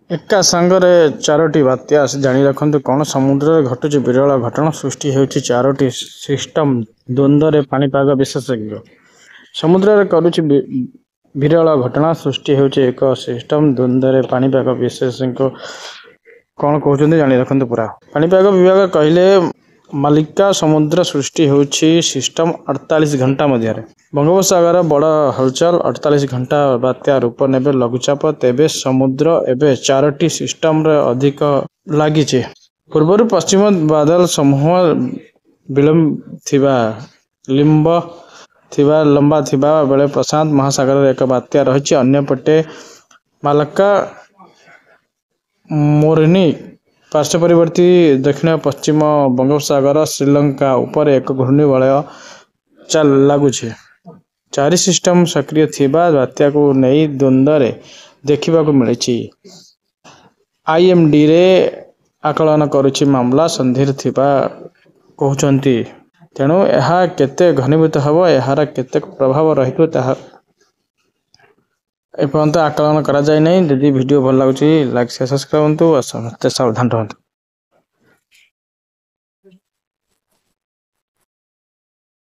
एका सांगरे चारोटी बात्या जानी रखु कौन समुद्र घटुच विरल घटना सृष्टि होउछि चारोटी सिस्टम द्वंद्व पाणीपाग विशेषज्ञ समुद्र करुछि विरल घटना सृष्टि होउछि एक सिस्टम द्वंद्व पाणीपाग विशेषज्ञ कौन कहते जानी रखु पूरा पाणीपाग विभाग कहले मालिका समुद्र सृष्टि होउछि सिस्टम 48 घंटा मध्य बंगोपसागर बड़ हलचल 48 घंटा बात्या रूप नेबे लघुचाप तेबे समुद्र एबे चारोटी सिस्टम रे अधिक लागिचे पूर्व पश्चिम बादल समूह विलंब थिबा लिंब थिबा लंबा थिबा बेले प्रशांत महासागर एक बात्या रही अन्य पटे मालक्का मोरनी पार्श्ववर्ती दक्षिण पश्चिम बंगोपसागर श्रीलंका उपर एक घूर्णिवलय चल लगुचे चारि सिस्टम सक्रिय थिबा बात्या को नहीं द्वंद्व देखा मिली आईएमडी रे आकलन करुछि मामला संधिर थिबा कहउचंती तेणु यह केते घनीभूत हबो यार केते प्रभाव रहितो ताहा एपर्यंत आकलन करा जाय नहीं। यदि वीडियो भल लागुछि लाइक शेयर सब्सक्राइब करंतु और सावधान रहंतु।